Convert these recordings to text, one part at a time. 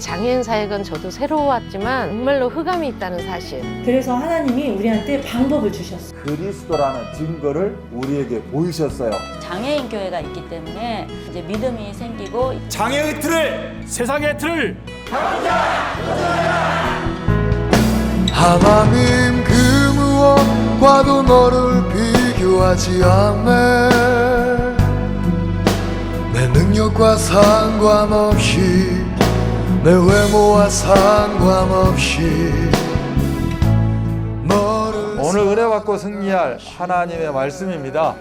장애인 사역은 저도 새로웠지만 정말로 흑암이 있다는 사실. 그래서 하나님이 우리한테 방법을 주셨어요. 그리스도라는 증거를 우리에게 보이셨어요. 장애인 교회가 있기 때문에 이제 믿음이 생기고 장애의 틀을 세상의 틀을 하나님 그 무엇과도 너를 비교하지 않네. 내 능력과 상관없이 내 외모와 상관없이 너를 오늘 은혜 받고 승리할 하나님의 말씀입니다.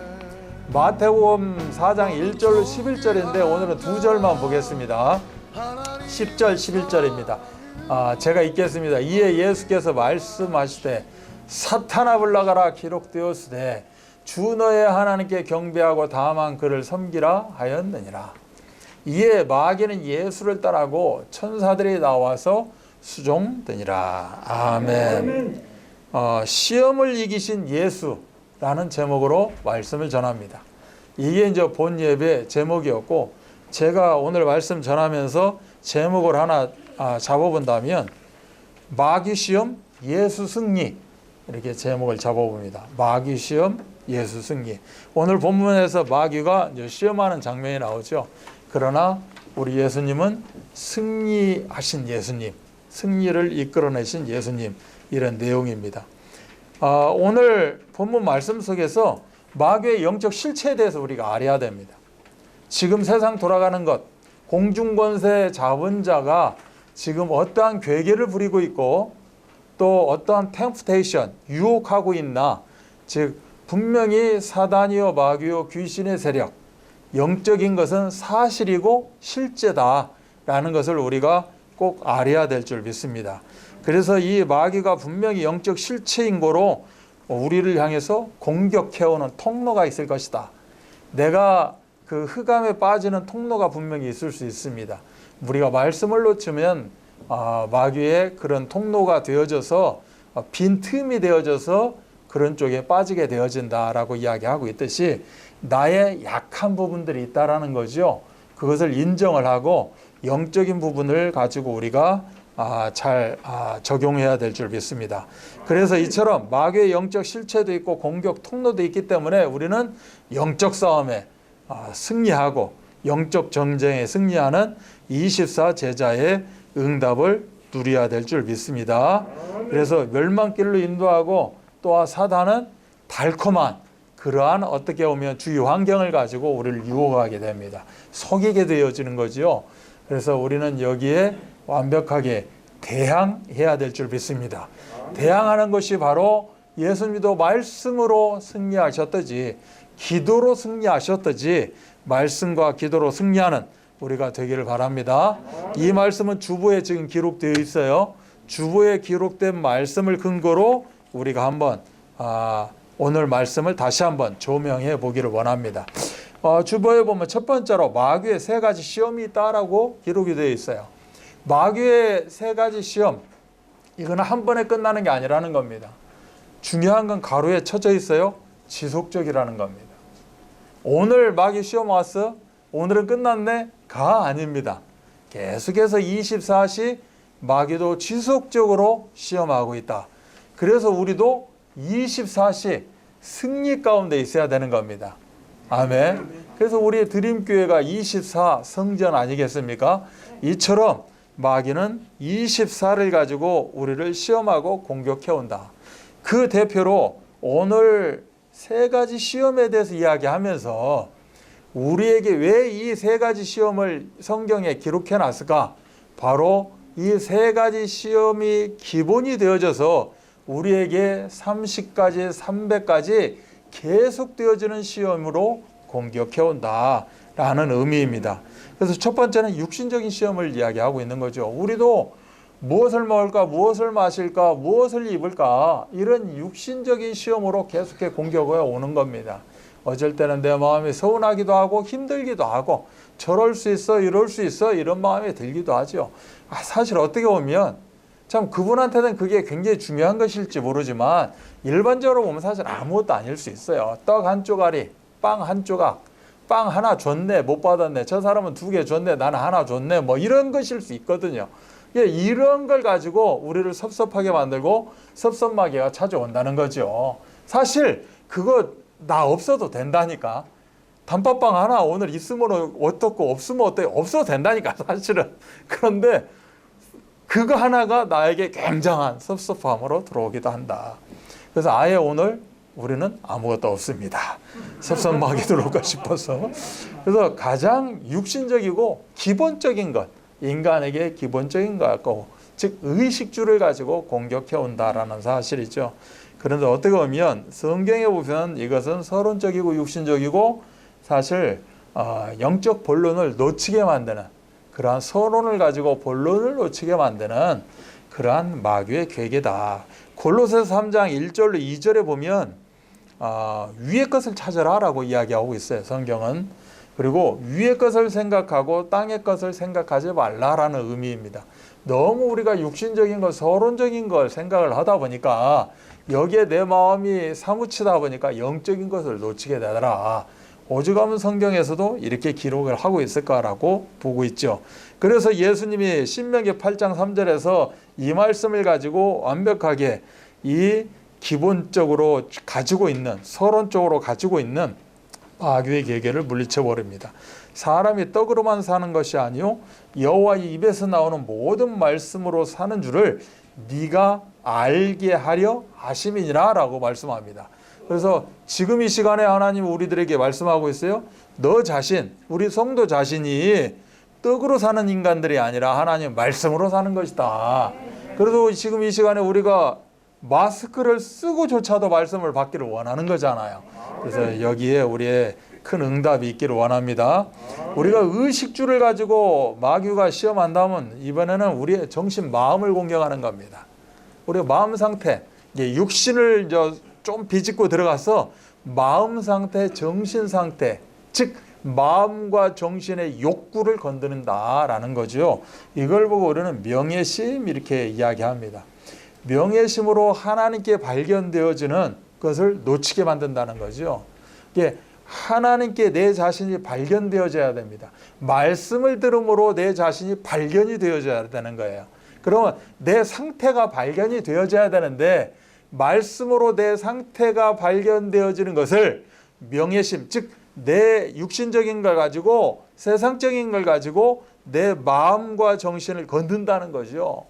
마태복음 4장 1절로 11절인데 오늘은 두 절만 보겠습니다. 10절 11절입니다. 제가 읽겠습니다. 이에 예수께서 말씀하시되 사탄아 물러가라 기록되었으되 주 너의 하나님께 경배하고 다만 그를 섬기라 하였느니라. 이에 마귀는 예수를 따라고 천사들이 나와서 수종되니라. 아멘. 시험을 이기신 예수라는 제목으로 말씀을 전합니다. 이게 이제 본 예배 제목이었고, 제가 오늘 말씀 전하면서 제목을 하나 잡아본다면 마귀 시험 예수 승리, 이렇게 제목을 잡아봅니다. 마귀 시험 예수 승리. 오늘 본문에서 마귀가 이제 시험하는 장면이 나오죠. 그러나 우리 예수님은 승리하신 예수님, 승리를 이끌어내신 예수님, 이런 내용입니다. 오늘 본문 말씀 속에서 마귀의 영적 실체에 대해서 우리가 알아야 됩니다. 지금 세상 돌아가는 것, 공중권세 잡은 자가 지금 어떠한 괴계를 부리고 있고 또 어떠한 템프테이션, 유혹하고 있나, 즉 분명히 사단이요 마귀요 귀신의 세력, 영적인 것은 사실이고 실제다라는 것을 우리가 꼭 알아야 될 줄 믿습니다. 그래서 이 마귀가 분명히 영적 실체인 거로 우리를 향해서 공격해오는 통로가 있을 것이다. 내가 그 흑암에 빠지는 통로가 분명히 있을 수 있습니다. 우리가 말씀을 놓치면 마귀의 그런 통로가 되어져서 빈틈이 되어져서 그런 쪽에 빠지게 되어진다라고 이야기하고 있듯이 나의 약한 부분들이 있다라는 거죠. 그것을 인정을 하고 영적인 부분을 가지고 우리가 잘 적용해야 될 줄 믿습니다. 그래서 이처럼 마귀의 영적 실체도 있고 공격 통로도 있기 때문에 우리는 영적 싸움에 승리하고 영적 전쟁에 승리하는 24 제자의 응답을 누려야 될 줄 믿습니다. 그래서 멸망길로 인도하고 또 사단은 달콤한 그러한 어떻게 보면 주위 환경을 가지고 우리를 유혹하게 됩니다. 속이게 되어지는 거죠. 그래서 우리는 여기에 완벽하게 대항해야 될 줄 믿습니다. 대항하는 것이 바로 예수님도 말씀으로 승리하셨듯이 기도로 승리하셨듯이 말씀과 기도로 승리하는 우리가 되기를 바랍니다. 이 말씀은 주보에 지금 기록되어 있어요. 주보에 기록된 말씀을 근거로 우리가 한번 오늘 말씀을 다시 한번 조명해 보기를 원합니다. 주보에 보면 첫 번째로 마귀의 세 가지 시험이 있다라고 기록이 되어 있어요. 마귀의 세 가지 시험, 이거는 한 번에 끝나는 게 아니라는 겁니다. 중요한 건 가로에 쳐져 있어요. 지속적이라는 겁니다. 오늘 마귀 시험 왔어? 오늘은 끝났네? 가 아닙니다. 계속해서 24시 마귀도 지속적으로 시험하고 있다. 그래서 우리도 24시 승리 가운데 있어야 되는 겁니다. 아멘. 그래서 우리의 드림교회가 24 성전 아니겠습니까? 이처럼 마귀는 24를 가지고 우리를 시험하고 공격해온다. 그 대표로 오늘 세 가지 시험에 대해서 이야기하면서 우리에게 왜 이 세 가지 시험을 성경에 기록해 놨을까? 바로 이 세 가지 시험이 기본이 되어져서 우리에게 30까지 300까지 계속되어지는 시험으로 공격해온다라는 의미입니다. 그래서 첫 번째는 육신적인 시험을 이야기하고 있는 거죠. 우리도 무엇을 먹을까, 무엇을 마실까, 무엇을 입을까, 이런 육신적인 시험으로 계속해 공격해 오는 겁니다. 어쩔 때는 내 마음이 서운하기도 하고 힘들기도 하고 저럴 수 있어, 이럴 수 있어, 이런 마음이 들기도 하죠. 사실 어떻게 보면 참 그분한테는 그게 굉장히 중요한 것일지 모르지만 일반적으로 보면 사실 아무것도 아닐 수 있어요. 떡 한 쪼가리, 빵 한 조각, 빵 하나 줬네, 못 받았네, 저 사람은 2개 줬네, 나는 하나 줬네, 뭐 이런 것일 수 있거든요. 예, 이런 걸 가지고 우리를 섭섭하게 만들고 섭섭마귀가 찾아온다는 거죠. 사실 그거 나 없어도 된다니까. 단팥빵 하나 오늘 있으면 어떻고 없으면 어때? 없어도 된다니까 사실은. 그런데 그거 하나가 나에게 굉장한 섭섭함으로 들어오기도 한다. 그래서 아예 오늘 우리는 아무것도 없습니다. 섭섭마귀 들어올까 싶어서. 그래서 가장 육신적이고 기본적인 것, 인간에게 기본적인 것 같고, 즉 의식주를 가지고 공격해 온다라는 사실이죠. 그런데 어떻게 보면 성경에 보면 이것은 서론적이고 육신적이고 사실 영적 본론을 놓치게 만드는, 그러한 서론을 가지고 본론을 놓치게 만드는 그러한 마귀의 계계다. 골로새서 3장 1절로 2절에 보면 위의 것을 찾아라 라고 이야기하고 있어요, 성경은. 그리고 위의 것을 생각하고 땅의 것을 생각하지 말라라는 의미입니다. 너무 우리가 육신적인 것, 서론적인 걸 생각을 하다 보니까 여기에 내 마음이 사무치다 보니까 영적인 것을 놓치게 되더라. 오죽하면 성경에서도 이렇게 기록을 하고 있을까라고 보고 있죠. 그래서 예수님이 신명기 8장 3절에서 이 말씀을 가지고 완벽하게 이 기본적으로 가지고 있는, 서론적으로 가지고 있는 마귀의 계계를 물리쳐 버립니다. 사람이 떡으로만 사는 것이 아니요 여호와의 입에서 나오는 모든 말씀으로 사는 줄을 네가 알게 하려 하심이니라 라고 말씀합니다. 그래서 지금 이 시간에 하나님 우리들에게 말씀하고 있어요. 너 자신, 우리 성도 자신이 떡으로 사는 인간들이 아니라 하나님 말씀으로 사는 것이다. 그래서 지금 이 시간에 우리가 마스크를 쓰고조차도 말씀을 받기를 원하는 거잖아요. 그래서 여기에 우리의 큰 응답이 있기를 원합니다. 우리가 의식주를 가지고 마귀가 시험한다면 이번에는 우리의 정신, 마음을 공격하는 겁니다. 우리의 마음 상태, 육신을 좀 비집고 들어가서 마음 상태, 정신 상태, 즉 마음과 정신의 욕구를 건드린다라는 거죠. 이걸 보고 우리는 명예심 이렇게 이야기합니다. 명예심으로 하나님께 발견되어지는 것을 놓치게 만든다는 거죠. 이게 하나님께 내 자신이 발견되어져야 됩니다. 말씀을 들음으로 내 자신이 발견이 되어져야 되는 거예요. 그러면 내 상태가 발견이 되어져야 되는데 말씀으로 내 상태가 발견되어지는 것을 명예심, 즉 내 육신적인 걸 가지고 세상적인 걸 가지고 내 마음과 정신을 건든다는 거죠.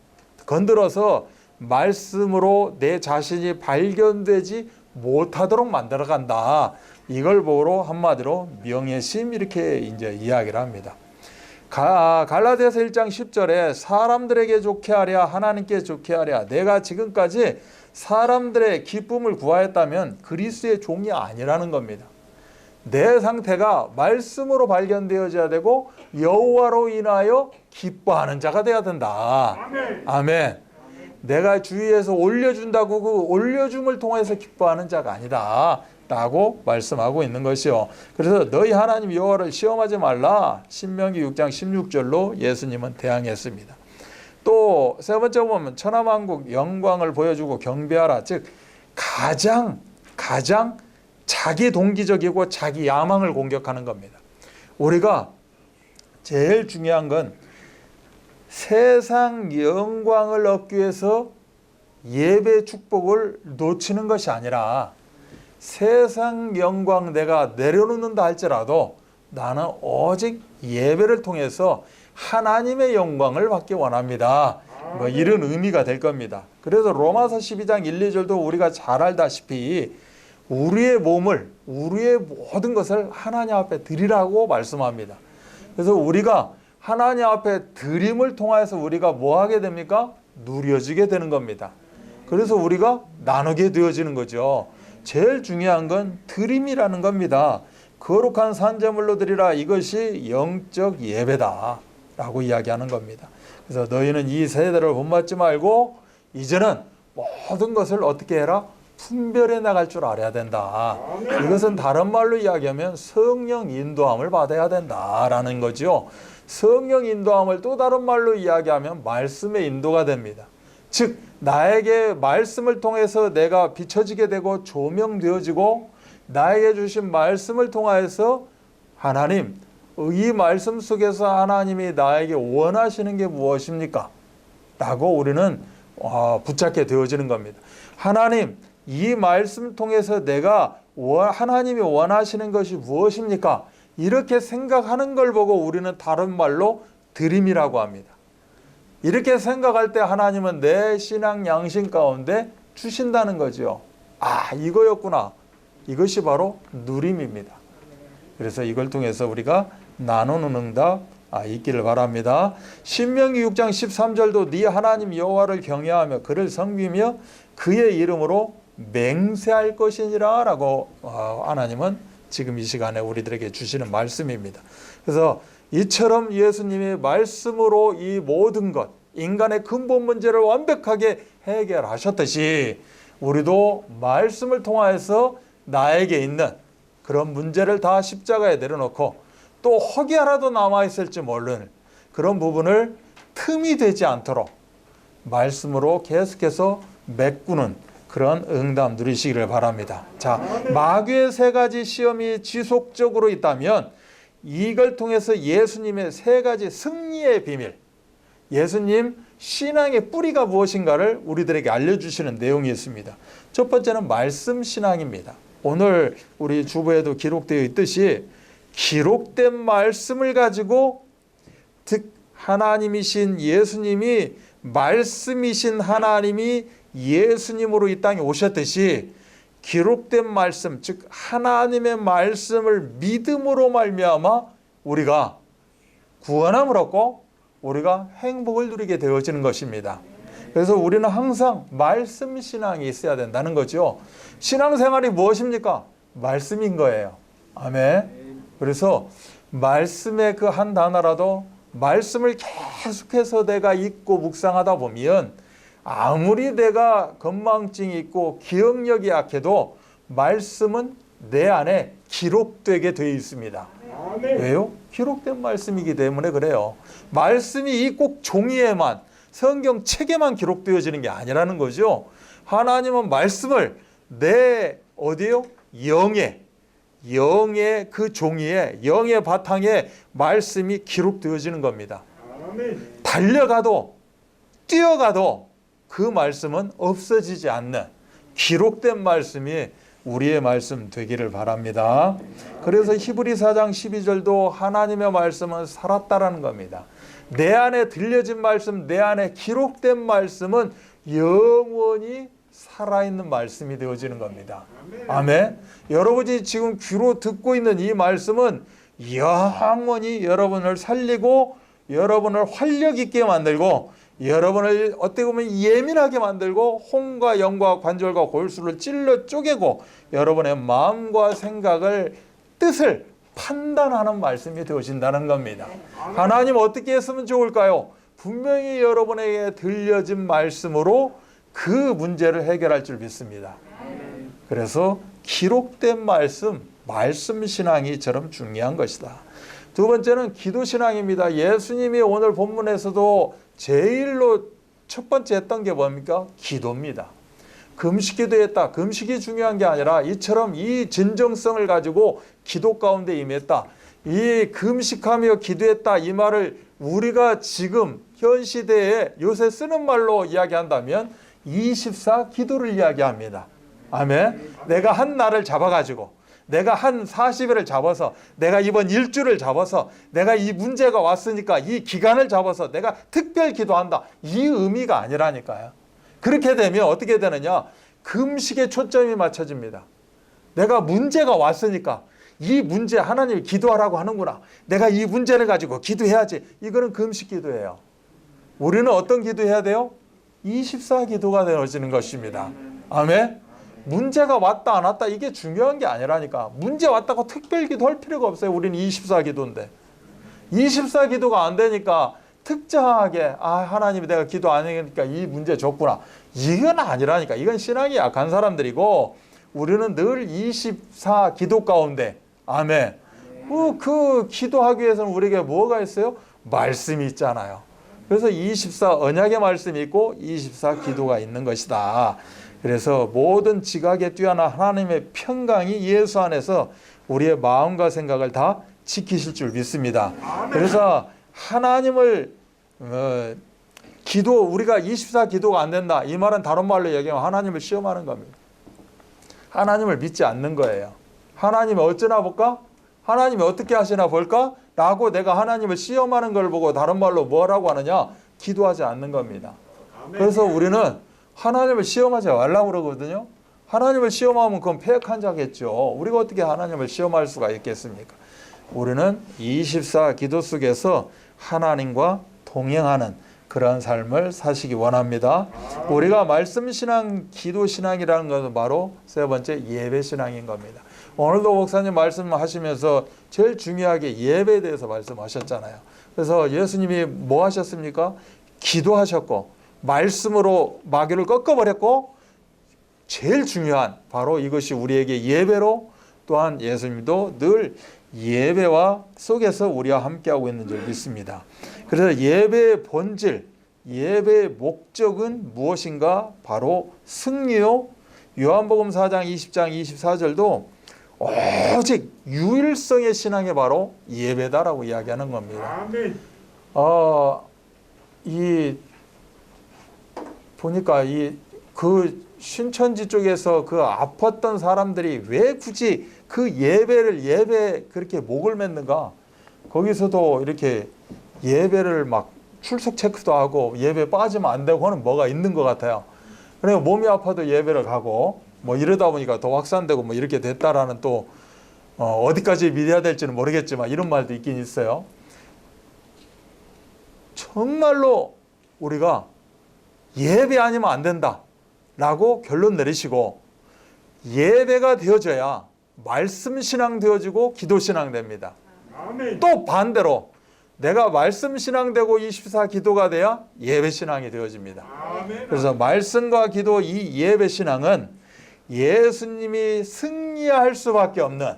건드려서 말씀으로 내 자신이 발견되지 못하도록 만들어간다. 이걸 보고 한마디로 명예심 이렇게 이제 이야기를 합니다. 갈라디아서 1장 10절에 사람들에게 좋게 하랴 하나님께 좋게 하랴 내가 지금까지 사람들의 기쁨을 구하였다면 그리스도의 종이 아니라는 겁니다. 내 상태가 말씀으로 발견되어져야 되고 여호와로 인하여 기뻐하는 자가 되어야 된다. 아멘. 아멘. 내가 주위에서 올려준다고 그 올려줌을 통해서 기뻐하는 자가 아니다 라고 말씀하고 있는 것이요. 그래서 너희 하나님 여호와를 시험하지 말라 신명기 6장 16절로 예수님은 대항했습니다. 또 세 번째 보면 천하만국 영광을 보여주고 경배하라, 즉 가장 자기 동기적이고 자기 야망을 공격하는 겁니다. 우리가 제일 중요한 건 세상 영광을 얻기 위해서 예배 축복을 놓치는 것이 아니라 세상 영광 내가 내려놓는다 할지라도 나는 오직 예배를 통해서 하나님의 영광을 받기 원합니다. 뭐 이런 의미가 될 겁니다. 그래서 로마서 12장 1, 2절도 우리가 잘 알다시피 우리의 몸을, 우리의 모든 것을 하나님 앞에 드리라고 말씀합니다. 그래서 우리가 하나님 앞에 드림을 통해서 우리가 뭐 하게 됩니까? 누려지게 되는 겁니다. 그래서 우리가 나누게 되어지는 거죠. 제일 중요한 건 드림이라는 겁니다. 거룩한 산제물로 드리라, 이것이 영적 예배다 라고 이야기하는 겁니다. 그래서 너희는 이 세대를 본받지 말고 이제는 모든 것을 어떻게 해라? 분별해 나갈 줄 알아야 된다. 이것은 다른 말로 이야기하면 성령 인도함을 받아야 된다라는 거죠. 성령 인도함을 또 다른 말로 이야기하면 말씀의 인도가 됩니다. 즉 나에게 말씀을 통해서 내가 비춰지게 되고 조명되어지고 나에게 주신 말씀을 통하여서 하나님, 이 말씀 속에서 하나님이 나에게 원하시는 게 무엇입니까? 라고 우리는 붙잡게 되어지는 겁니다. 하나님, 이 말씀 통해서 내가 하나님이 원하시는 것이 무엇입니까? 이렇게 생각하는 걸 보고 우리는 다른 말로 드림이라고 합니다. 이렇게 생각할 때 하나님은 내 신앙 양심 가운데 주신다는 거죠. 아, 이거였구나. 이것이 바로 누림입니다. 그래서 이걸 통해서 우리가 나누는 응답 있기를 바랍니다. 신명기 6장 13절도 네 하나님 여호와를 경외하며 그를 섬기며 그의 이름으로 맹세할 것이니라 라고 하나님은 지금 이 시간에 우리들에게 주시는 말씀입니다. 그래서 이처럼 예수님이 말씀으로 이 모든 것, 인간의 근본 문제를 완벽하게 해결하셨듯이 우리도 말씀을 통하여서 나에게 있는 그런 문제를 다 십자가에 내려놓고 또 혹이 하나도 남아있을지 모르는 그런 부분을 틈이 되지 않도록 말씀으로 계속해서 메꾸는 그런 응답 누리시기를 바랍니다. 자, 마귀의 세 가지 시험이 지속적으로 있다면 이걸 통해서 예수님의 세 가지 승리의 비밀, 예수님 신앙의 뿌리가 무엇인가를 우리들에게 알려주시는 내용이 있습니다. 첫 번째는 말씀 신앙입니다. 오늘 우리 주보에도 기록되어 있듯이 기록된 말씀을 가지고 즉 하나님이신 예수님이 말씀이신 하나님이 예수님으로 이 땅에 오셨듯이 기록된 말씀 즉 하나님의 말씀을 믿음으로 말미암아 우리가 구원함을 얻고 우리가 행복을 누리게 되어지는 것입니다. 그래서 우리는 항상 말씀 신앙이 있어야 된다는 거죠. 신앙생활이 무엇입니까? 말씀인 거예요. 아멘. 그래서 말씀의 그 한 단어라도 말씀을 계속해서 내가 읽고 묵상하다 보면 아무리 내가 건망증이 있고 기억력이 약해도 말씀은 내 안에 기록되게 되어 있습니다. 왜요? 기록된 말씀이기 때문에 그래요. 말씀이 꼭 종이에만 성경 책에만 기록되어지는 게 아니라는 거죠. 하나님은 말씀을 내 어디요? 영의 그 종이에 영의 바탕에 말씀이 기록되어지는 겁니다. 달려가도 뛰어가도 그 말씀은 없어지지 않는 기록된 말씀이 우리의 말씀 되기를 바랍니다. 그래서 히브리 4장 12절도 하나님의 말씀은 살았다라는 겁니다. 내 안에 들려진 말씀, 내 안에 기록된 말씀은 영원히 살아있는 말씀이 되어지는 겁니다. 아멘. 여러분이 지금 귀로 듣고 있는 이 말씀은 영원히 여러분을 살리고 여러분을 활력 있게 만들고 여러분을 어떻게 보면 예민하게 만들고 혼과 영과 관절과 골수를 찔러 쪼개고 여러분의 마음과 생각을 뜻을 판단하는 말씀이 되어진다는 겁니다. 하나님 어떻게 했으면 좋을까요? 분명히 여러분에게 들려진 말씀으로 그 문제를 해결할 줄 믿습니다. 그래서 기록된 말씀 신앙이 이처럼 중요한 것이다. 두 번째는 기도 신앙입니다. 예수님이 오늘 본문에서도 제일로 첫 번째 했던 게 뭡니까? 기도입니다. 금식 기도했다. 금식이 중요한 게 아니라 이처럼 이 진정성을 가지고 기도 가운데 임했다. 이 금식하며 기도했다. 이 말을 우리가 지금 현 시대에 요새 쓰는 말로 이야기한다면 24 기도를 이야기합니다. 아멘. 내가 한 날을 잡아가지고 내가 한 40일을 잡아서 내가 이번 일주를 잡아서 내가 이 문제가 왔으니까 이 기간을 잡아서 내가 특별 기도한다. 이 의미가 아니라니까요. 그렇게 되면 어떻게 되느냐? 금식에 초점이 맞춰집니다. 내가 문제가 왔으니까 이 문제 하나님이 기도하라고 하는구나. 내가 이 문제를 가지고 기도해야지. 이거는 금식 기도예요. 우리는 어떤 기도해야 돼요? 24 기도가 되어지는 것입니다. 아멘. 문제가 왔다 안 왔다 이게 중요한 게 아니라니까. 문제 왔다고 특별 기도할 필요가 없어요. 우리는 24 기도인데 24 기도가 안 되니까 특정하게 하나님이 내가 기도 안 하니까 이 문제 줬구나. 이건 아니라니까. 이건 신앙이 약한 사람들이고 우리는 늘 24 기도 가운데 아멘. 그 기도하기 위해서는 우리에게 뭐가 있어요? 말씀이 있잖아요. 그래서 24 언약의 말씀이 있고 24 기도가 있는 것이다. 그래서 모든 지각에 뛰어난 하나님의 평강이 예수 안에서 우리의 마음과 생각을 다 지키실 줄 믿습니다. 그래서 하나님을 기도 우리가 24 기도가 안 된다. 이 말은 다른 말로 얘기하면 하나님을 시험하는 겁니다. 하나님을 믿지 않는 거예요. 하나님이 어쩌나 볼까? 하나님이 어떻게 하시나 볼까? 라고 내가 하나님을 시험하는 걸 보고 다른 말로 뭐라고 하느냐? 기도하지 않는 겁니다. 그래서 우리는 하나님을 시험하지 말라고 그러거든요. 하나님을 시험하면 그건 패역한 자겠죠. 우리가 어떻게 하나님을 시험할 수가 있겠습니까? 우리는 24 기도 속에서 하나님과 동행하는 그런 삶을 사시기 원합니다. 우리가 말씀신앙, 기도신앙이라는 것은 바로 세 번째 예배신앙인 겁니다. 오늘도 목사님 말씀하시면서 제일 중요하게 예배에 대해서 말씀하셨잖아요. 그래서 예수님이 뭐 하셨습니까? 기도하셨고 말씀으로 마귀를 꺾어버렸고 제일 중요한 바로 이것이 우리에게 예배로 또한 예수님도 늘 예배와 속에서 우리와 함께하고 있는 줄 믿습니다. 그래서 예배의 본질, 예배의 목적은 무엇인가? 바로 승리요. 요한복음 4장 20장 24절도 오직 유일성의 신앙이 바로 예배다라고 이야기하는 겁니다. 보니까 그 신천지 쪽에서 그 아팠던 사람들이 왜 굳이 그 예배에 그렇게 목을 맸는가? 거기서도 이렇게 예배를 막 출석 체크도 하고 예배 빠지면 안 되고 하는 뭐가 있는 것 같아요. 그러니까 몸이 아파도 예배를 가고 뭐 이러다 보니까 더 확산되고 뭐 이렇게 됐다라는 또 어디까지 믿어야 될지는 모르겠지만 이런 말도 있긴 있어요. 정말로 우리가 예배 아니면 안 된다 라고 결론 내리시고 예배가 되어져야 말씀신앙 되어지고 기도신앙 됩니다. 또 반대로 내가 말씀신앙 되고 24 기도가 돼야 예배신앙이 되어집니다. 그래서 말씀과 기도 이 예배신앙은 예수님이 승리할 수밖에 없는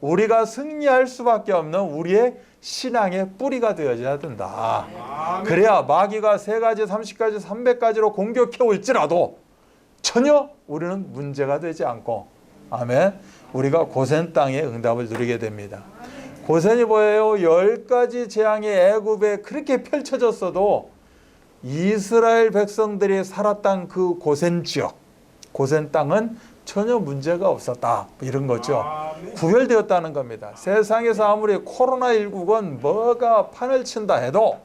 우리가 승리할 수밖에 없는 우리의 신앙의 뿌리가 되어져야 된다. 그래야 마귀가 3가지, 30가지, 300가지로 공격해 올지라도 전혀 우리는 문제가 되지 않고 아멘. 우리가 고센 땅의 응답을 누리게 됩니다. 고센이 뭐예요? 10가지 재앙이 애굽에 그렇게 펼쳐졌어도 이스라엘 백성들이 살았던 그 고센 지역, 고센 땅은 전혀 문제가 없었다. 이런 거죠. 구별되었다는 겁니다. 세상에서 아무리 코로나19건 뭐가 판을 친다 해도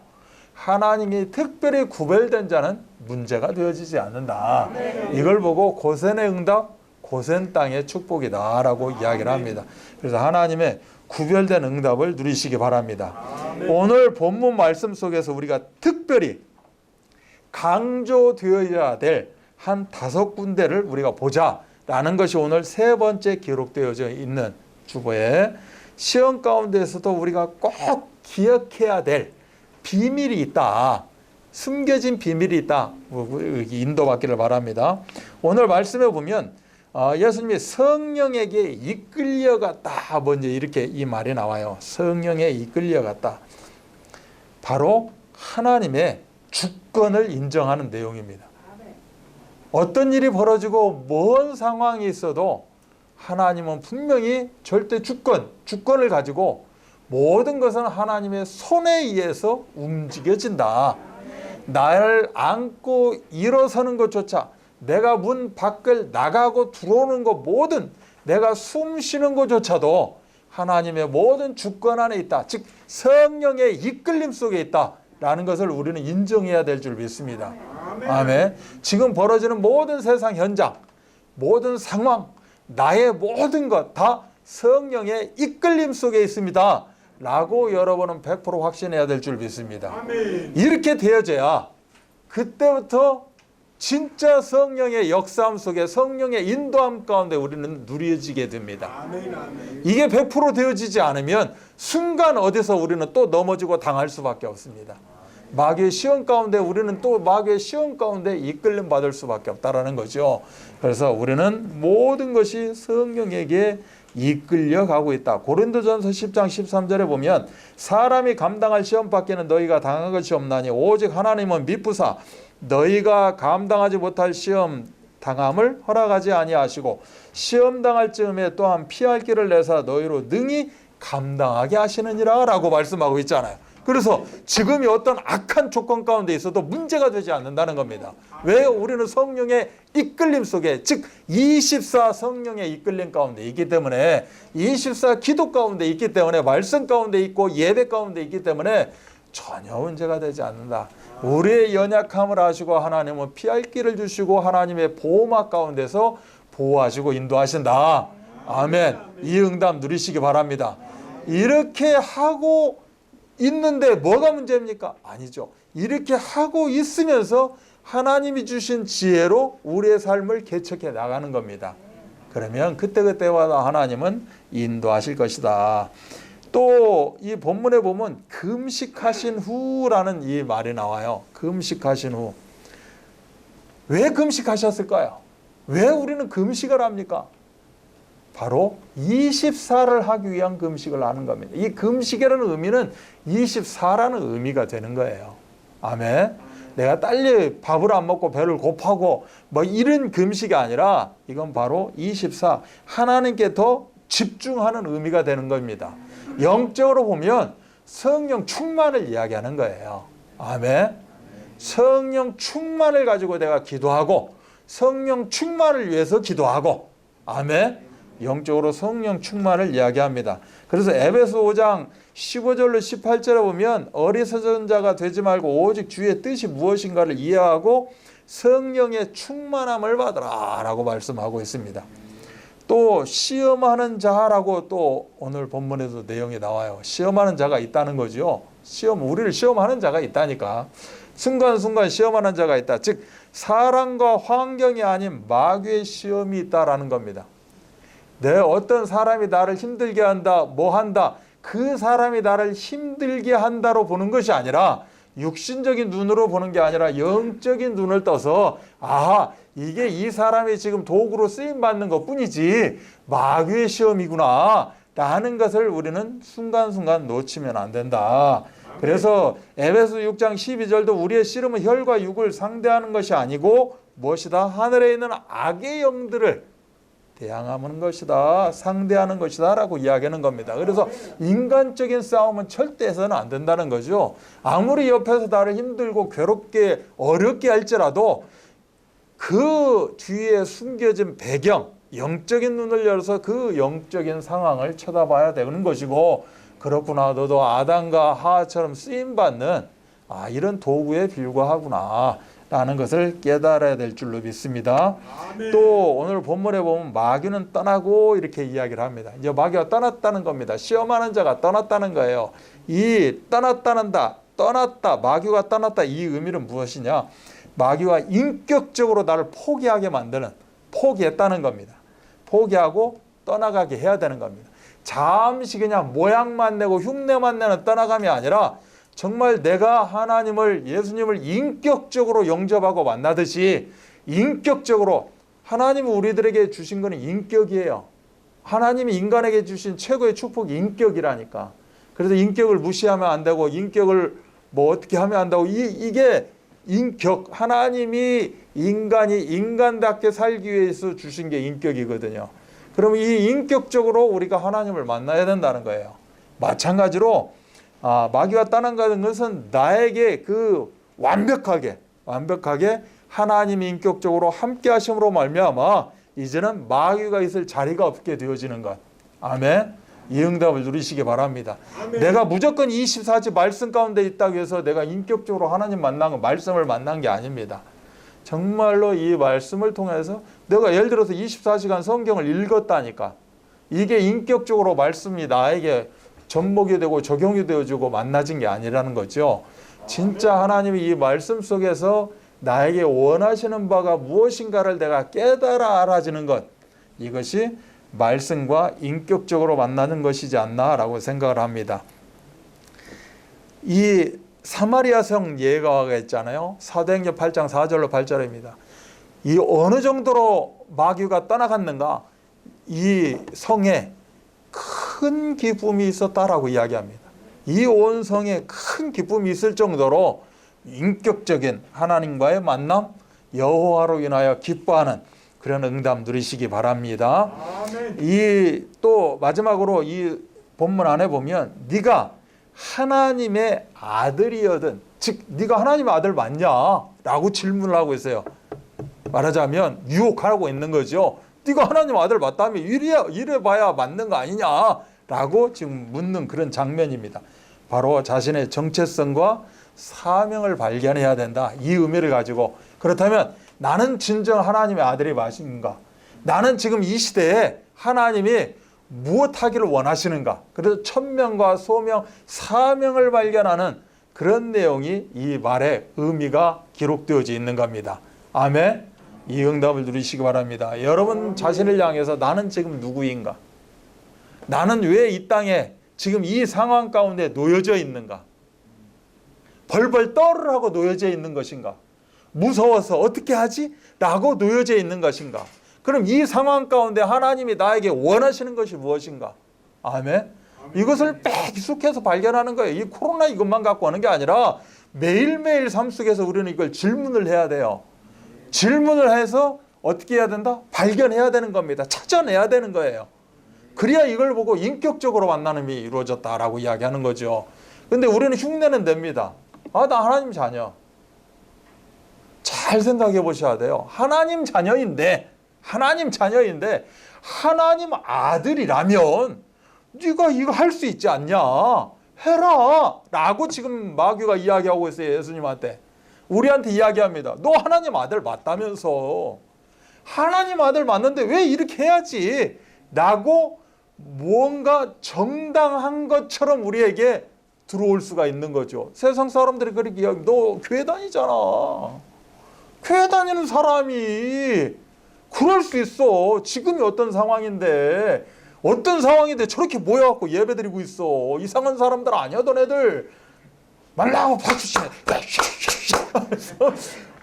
하나님이 특별히 구별된 자는 문제가 되어지지 않는다. 이걸 보고 고센의 응답, 고센 땅의 축복이다라고 이야기를 합니다. 그래서 하나님의 구별된 응답을 누리시기 바랍니다. 오늘 본문 말씀 속에서 우리가 특별히 강조되어야 될 한 5군데를 우리가 보자라는 것이 오늘 3번째 기록되어져 있는 주보에 시험 가운데에서도 우리가 꼭 기억해야 될 비밀이 있다. 숨겨진 비밀이 있다. 인도받기를 바랍니다. 오늘 말씀에 보면 예수님이 성령에게 이끌려갔다. 먼저 이렇게 이 말이 나와요. 성령에 이끌려갔다. 바로 하나님의 주권을 인정하는 내용입니다. 어떤 일이 벌어지고 뭔 상황이 있어도 하나님은 분명히 절대 주권을 가지고 모든 것은 하나님의 손에 의해서 움직여진다. 나를 안고 일어서는 것조차 내가 문 밖을 나가고 들어오는 것 모든 내가 숨 쉬는 것조차도 하나님의 모든 주권 안에 있다. 즉 성령의 이끌림 속에 있다라는 것을 우리는 인정해야 될 줄 믿습니다. 아멘. 지금 벌어지는 모든 세상 현장, 모든 상황, 나의 모든 것 다 성령의 이끌림 속에 있습니다. 라고 여러분은 100% 확신해야 될 줄 믿습니다. 아멘. 이렇게 되어져야 그때부터 진짜 성령의 역사함 속에 성령의 인도함 가운데 우리는 누려지게 됩니다. 아멘, 아멘. 이게 100% 되어지지 않으면 순간 어디서 우리는 또 넘어지고 당할 수밖에 없습니다. 마귀의 시험 가운데 우리는 또 마귀의 시험 가운데 이끌림 받을 수밖에 없다라는 거죠. 그래서 우리는 모든 것이 성령에게 이끌려 가고 있다. 고린도전서 10장 13절에 보면 사람이 감당할 시험 밖에는 너희가 당한 것이 없나니 오직 하나님은 미쁘사 너희가 감당하지 못할 시험 당함을 허락하지 아니하시고 시험 당할 즈음에 또한 피할 길을 내사 너희로 능히 감당하게 하시느니라 라고 말씀하고 있잖아요. 그래서 지금이 어떤 악한 조건 가운데 있어도 문제가 되지 않는다는 겁니다. 왜? 우리는 성령의 이끌림 속에, 즉 24 성령의 이끌림 가운데 있기 때문에, 24 기도 가운데 있기 때문에, 말씀 가운데 있고 예배 가운데 있기 때문에 전혀 문제가 되지 않는다. 우리의 연약함을 아시고 하나님은 피할 길을 주시고 하나님의 보호막 가운데서 보호하시고 인도하신다. 아멘. 이 응답 누리시기 바랍니다. 이렇게 하고 있는데 뭐가 문제입니까? 아니죠. 이렇게 하고 있으면서 하나님이 주신 지혜로 우리의 삶을 개척해 나가는 겁니다. 그러면 그때그때마다 하나님은 인도하실 것이다. 또 이 본문에 보면 금식하신 후라는 이 말이 나와요. 금식하신 후. 왜 금식하셨을까요? 왜 우리는 금식을 합니까? 바로 24를 하기 위한 금식을 하는 겁니다. 이 금식이라는 의미는 24라는 의미가 되는 거예요. 아멘. 내가 빨리 밥을 안 먹고 배를 고파고 뭐 이런 금식이 아니라 이건 바로 24, 하나님께 더 집중하는 의미가 되는 겁니다. 영적으로 보면 성령 충만을 이야기하는 거예요. 아멘. 성령 충만을 가지고 내가 기도하고 성령 충만을 위해서 기도하고, 아멘. 영적으로 성령 충만을 이야기합니다. 그래서 에베소 5장 15절로 18절에 보면 어리석은 자가 되지 말고 오직 주의 뜻이 무엇인가를 이해하고 성령의 충만함을 받으라 라고 말씀하고 있습니다. 또 시험하는 자라고 또 오늘 본문에도 내용이 나와요. 시험하는 자가 있다는 거죠. 우리를 시험하는 자가 있다니까. 순간순간 시험하는 자가 있다. 즉 사람과 환경이 아닌 마귀의 시험이 있다라는 겁니다. 내 어떤 사람이 나를 힘들게 한다, 뭐 한다, 그 사람이 나를 힘들게 한다로 보는 것이 아니라, 육신적인 눈으로 보는 게 아니라 영적인 눈을 떠서 아, 이게 이 사람이 지금 도구로 쓰임받는 것뿐이지 마귀의 시험이구나 라는 것을 우리는 순간순간 놓치면 안 된다. 그래서 에베소 6장 12절도 우리의 씨름은 혈과 육을 상대하는 것이 아니고 무엇이다? 하늘에 있는 악의 영들을 대항하는 것이다, 상대하는 것이다 라고 이야기하는 겁니다. 그래서 인간적인 싸움은 절대 해서는 안 된다는 거죠. 아무리 옆에서 나를 힘들고 괴롭게 어렵게 할지라도 그 뒤에 숨겨진 배경, 영적인 눈을 열어서 그 영적인 상황을 쳐다봐야 되는 것이고, 그렇구나, 너도 아담과 하와처럼 쓰임받는 이런 도구에 불과하구나 라는 것을 깨달아야 될 줄로 믿습니다. 아멘. 또 오늘 본문에 보면 마귀는 떠나고 이렇게 이야기를 합니다. 이제 마귀가 떠났다는 겁니다. 시험하는 자가 떠났다는 거예요. 이 떠났다, 마귀가 떠났다, 이 의미는 무엇이냐? 마귀가 인격적으로 나를 포기하게 만드는, 포기했다는 겁니다. 포기하고 떠나가게 해야 되는 겁니다. 잠시 그냥 모양만 내고 흉내만 내는 떠나감이 아니라 정말 내가 하나님을, 예수님을 인격적으로 영접하고 만나듯이 인격적으로, 하나님이 우리들에게 주신 것은 인격이에요. 하나님이 인간에게 주신 최고의 축복이 인격이라니까. 그래서 인격을 무시하면 안 되고 인격을 뭐 어떻게 하면 안 되고, 이게 인격, 하나님이 인간이 인간답게 살기 위해서 주신 게 인격이거든요. 그럼 이 인격적으로 우리가 하나님을 만나야 된다는 거예요. 마찬가지로 마귀가 떠난다는 것은 나에게 그 완벽하게 하나님이 인격적으로 함께 하심으로 말미암아 이제는 마귀가 있을 자리가 없게 되어지는 것. 아멘. 이 응답을 누리시기 바랍니다. 아멘. 내가 무조건 24지 말씀 가운데 있다고 해서 내가 인격적으로 하나님 만난, 말씀을 만난 게 아닙니다. 정말로 이 말씀을 통해서 내가 예를 들어서 24시간 성경을 읽었다니까, 이게 인격적으로 말씀이 나에게 접목이 되고 적용이 되어지고 만나진 게 아니라는 거죠. 진짜 하나님이 이 말씀 속에서 나에게 원하시는 바가 무엇인가를 내가 깨달아 알아지는 것, 이것이 말씀과 인격적으로 만나는 것이지 않나라고 생각을 합니다. 이 사마리아 성 예가가 있잖아요. 사도행전 8장 4절로 8절입니다. 이 어느 정도로 마귀가 떠나갔는가, 이 성에 큰 기쁨이 있었다라고 이야기합니다. 이 온 성에 큰 기쁨이 있을 정도로 인격적인 하나님과의 만남, 여호와로 인하여 기뻐하는 그런 응답 누리시기 바랍니다. 이 또 마지막으로 이 본문 안에 보면 네가 하나님의 아들이거든. 즉 네가 하나님의 아들 맞냐? 라고 질문을 하고 있어요. 말하자면 유혹하고 있는 거죠. 네가 하나님 아들 맞다며 이래 봐야 맞는 거 아니냐? 라고 지금 묻는 그런 장면입니다. 바로 자신의 정체성과 사명을 발견해야 된다. 이 의미를 가지고 그렇다면 나는 진정 하나님의 아들이 맞은가? 나는 지금 이 시대에 하나님이 무엇하기를 원하시는가? 그래서 천명과 소명, 사명을 발견하는 그런 내용이 이 말의 의미가 기록되어져 있는 겁니다. 아멘. 이 응답을 누리시기 바랍니다. 여러분 자신을 향해서 나는 지금 누구인가? 나는 왜 이 땅에 지금 이 상황 가운데 놓여져 있는가? 벌벌 떨으라고 놓여져 있는 것인가? 무서워서 어떻게 하지? 라고 놓여져 있는 것인가? 그럼 이 상황 가운데 하나님이 나에게 원하시는 것이 무엇인가? 아멘. 이것을 계속해서 발견하는 거예요. 이 코로나 이것만 갖고 하는 게 아니라 매일매일 삶 속에서 우리는 이걸 질문을 해야 돼요. 질문을 해서 어떻게 해야 된다? 발견해야 되는 겁니다. 찾아내야 되는 거예요. 그래야 이걸 보고 인격적으로 만남이 이루어졌다라고 이야기하는 거죠. 근데 우리는 흉내는 냅니다. 아, 나 하나님 자녀. 잘 생각해 보셔야 돼요. 하나님 자녀인데 하나님 아들이라면 네가 이거 할 수 있지 않냐? 해라! 라고 지금 마귀가 이야기하고 있어요. 예수님한테. 우리한테 이야기합니다. 너 하나님 아들 맞다면서. 하나님 아들 맞는데 왜 이렇게 해야지? 라고 무언가 정당한 것처럼 우리에게 들어올 수가 있는 거죠. 세상 사람들이 그렇게 이야기, 너 교회 다니잖아. 교회 다니는 사람이 그럴 수 있어. 지금이 어떤 상황인데 저렇게 모여갖고 예배드리고 있어. 이상한 사람들 아니야, 너네들. 말라고 박수치네.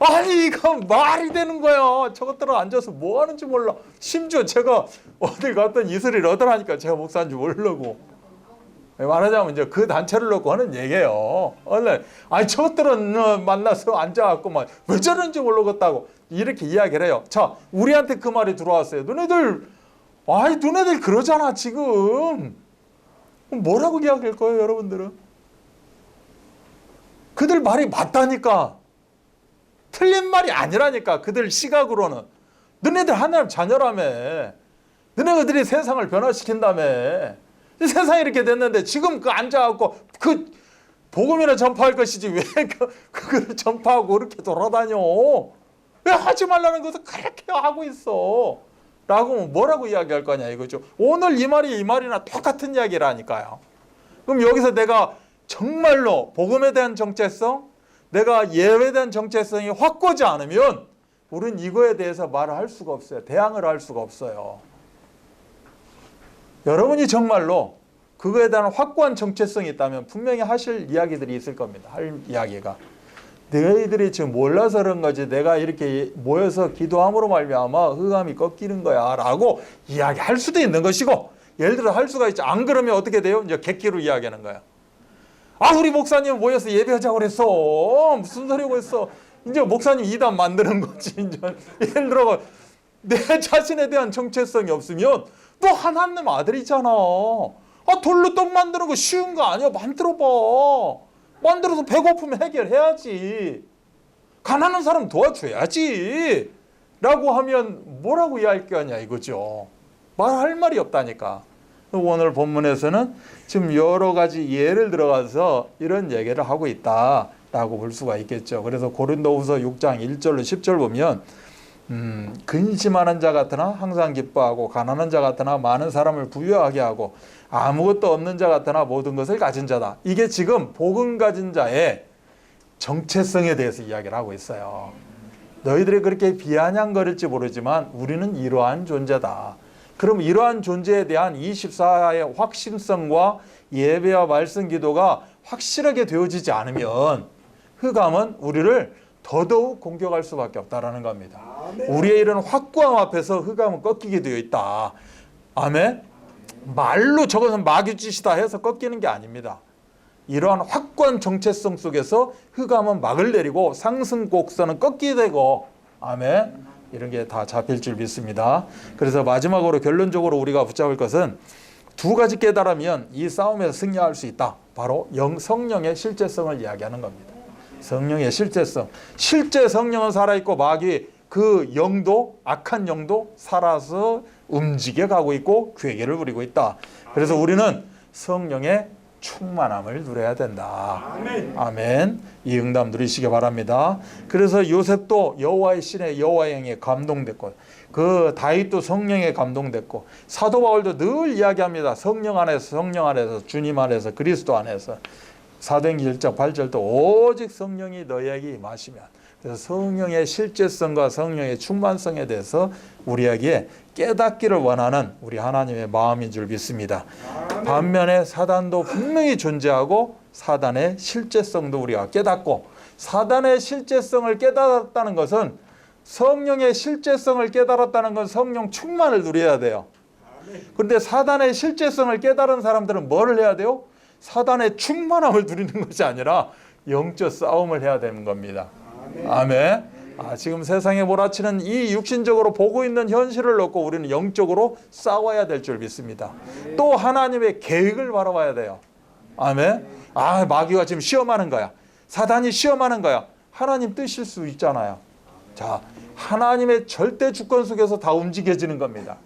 아니 이거 말이 되는 거야. 저것들은 앉아서 뭐 하는지 몰라. 심지어 제가 어딜 갔던 이 소리를 얻으라니까 제가 목사인지 모르고. 말하자면 이제 그 단체를 놓고 하는 얘기예요. 원래 아니 저것들은 만나서 앉아갖고 막 왜 저런지 모르겠다고 이렇게 이야기를 해요. 자, 우리한테 그 말이 들어왔어요. 너네들 그러잖아 지금. 뭐라고 이야기할 거예요, 여러분들은? 그들 말이 맞다니까. 틀린 말이 아니라니까. 그들 시각으로는. 너네들 하나님 자녀라며. 너네들이 세상을 변화시킨다며. 세상이 이렇게 됐는데 지금 그 앉아갖고 그 복음이나 전파할 것이지 왜 그걸 전파하고 그렇게 돌아다녀? 왜 하지 말라는 것을 그렇게 하고 있어? 라고 뭐라고 이야기할 거냐 이거죠. 오늘 이 말이나 똑같은 이야기라니까요. 그럼 여기서 내가 정말로 복음에 대한 정체성, 내가 예배에 대한 정체성이 확고하지 않으면 우리는 이거에 대해서 말을 할 수가 없어요. 대항을 할 수가 없어요. 여러분이 정말로 그거에 대한 확고한 정체성이 있다면 분명히 하실 이야기들이 있을 겁니다. 할 이야기가. 너희들이 지금 몰라서 그런 거지 내가 이렇게 모여서 기도함으로 말미암아 흑암이 꺾이는 거야 라고 이야기할 수도 있는 것이고, 예를 들어 할 수가 있죠. 안 그러면 어떻게 돼요? 이제 객기로 이야기하는 거야. 아, 우리 목사님 모여서 예배하자고 그랬어. 무슨 소리고 했어. 이제 목사님 이단 만드는 거지. 이제 예를 들어 내 자신에 대한 정체성이 없으면 너 하나님 아들이잖아. 아, 돌로 떡 만드는 거 쉬운 거 아니야. 만들어봐. 만들어서 배고프면 해결해야지. 가난한 사람 도와줘야지. 라고 하면 뭐라고 이야기할 거냐 이거죠. 말할 말이 없다니까. 오늘 본문에서는 지금 여러 가지 예를 들어가서 이런 얘기를 하고 있다라고 볼 수가 있겠죠. 그래서 고린도후서 6장 1절로 10절 보면 근심하는 자 같으나 항상 기뻐하고 가난한 자 같으나 많은 사람을 부유하게 하고 아무것도 없는 자 같으나 모든 것을 가진 자다. 이게 지금 복음 가진 자의 정체성에 대해서 이야기를 하고 있어요. 너희들이 그렇게 비아냥거릴지 모르지만 우리는 이러한 존재다. 그럼 이러한 존재에 대한 24의 확신성과 예배와 말씀 기도가 확실하게 되어지지 않으면 흑암은 우리를 더더욱 공격할 수밖에 없다라는 겁니다. 아멘. 우리의 이런 확고함 앞에서 흑암은 꺾이게 되어 있다. 아멘. 말로 저것은 마귀짓이다 해서 꺾이는 게 아닙니다. 이러한 확고한 정체성 속에서 흑암은 막을 내리고 상승 곡선은 꺾이게 되고, 아멘. 이런 게 다 잡힐 줄 믿습니다. 그래서 마지막으로 결론적으로 우리가 붙잡을 것은 두 가지 깨달으면 이 싸움에서 승리할 수 있다. 바로 성령의 실제성을 이야기하는 겁니다. 성령의 실제성. 실제 성령은 살아있고 마귀 그 영도, 악한 영도 살아서 움직여 가고 있고 괴계를 부리고 있다. 그래서 우리는 성령의 충만함을 누려야 된다. 아멘. 이 응답 누리시기 바랍니다. 그래서 요셉도 여호와의 신에 여호와의 영에 감동됐고, 그 다윗도 성령에 감동됐고, 사도 바울도 늘 이야기합니다. 성령 안에서 주님 안에서 그리스도 안에서. 사도행전 1장 8절도 오직 성령이 너희에게 임하시면. 그래서 성령의 실제성과 성령의 충만성에 대해서 우리에게 깨닫기를 원하는 우리 하나님의 마음인 줄 믿습니다. 반면에 사단도 분명히 존재하고 사단의 실제성도 우리가 깨닫고, 사단의 실제성을 깨달았다는 것은, 성령의 실제성을 깨달았다는 건 성령 충만을 누려야 돼요. 그런데 사단의 실제성을 깨달은 사람들은 뭐를 해야 돼요? 사단의 충만함을 누리는 것이 아니라 영적 싸움을 해야 되는 겁니다. 아멘. 지금 세상에 몰아치는 이 육신적으로 보고 있는 현실을 놓고 우리는 영적으로 싸워야 될 줄 믿습니다. 또 하나님의 계획을 바라봐야 돼요. 아멘. 마귀가 지금 시험하는 거야. 사단이 시험하는 거야. 하나님 뜻일 수 있잖아요. 자, 하나님의 절대 주권 속에서 다 움직여지는 겁니다.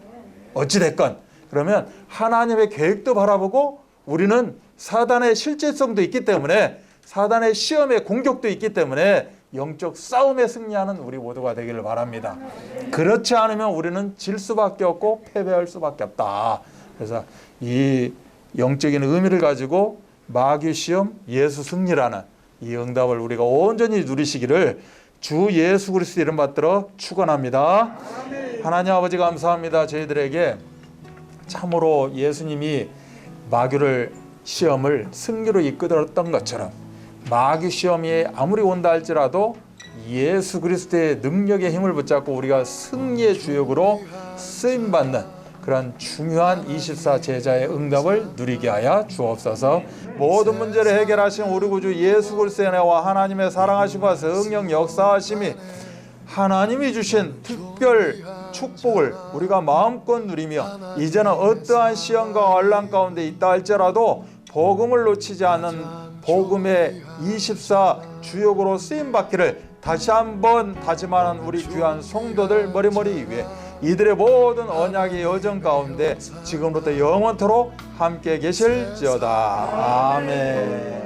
어찌됐건. 그러면 하나님의 계획도 바라보고, 우리는 사단의 실제성도 있기 때문에, 사단의 시험의 공격도 있기 때문에 영적 싸움에 승리하는 우리 모두가 되기를 바랍니다. 그렇지 않으면 우리는 질 수밖에 없고 패배할 수밖에 없다. 그래서 이 영적인 의미를 가지고 마귀 시험, 예수 승리라는 이 응답을 우리가 온전히 누리시기를 주 예수 그리스도 이름 받들어 축원합니다. 하나님 아버지 감사합니다. 저희들에게 참으로 예수님이 마귀를 시험을 승리로 이끌었던 것처럼, 마귀 시험이 아무리 온다 할지라도 예수 그리스도의 능력의 힘을 붙잡고 우리가 승리의 주역으로 쓰임받는 그런 중요한 24 제자의 응답을 누리게 하여 주옵소서. 모든 문제를 해결하신 우리 구주 예수 그리스도의 은혜와 하나님의 사랑하심과 성령 역사하심이, 하나님이 주신 특별 축복을 우리가 마음껏 누리며, 이제는 어떠한 시험과 환난 가운데 있다 할지라도 복음을 놓치지 않는 복음의 24 주역으로 쓰임받기를 다시 한번 다짐하는 우리 귀한 성도들 머리머리 위에, 이들의 모든 언약의 여정 가운데 지금부터 영원토록 함께 계실지어다. 아멘.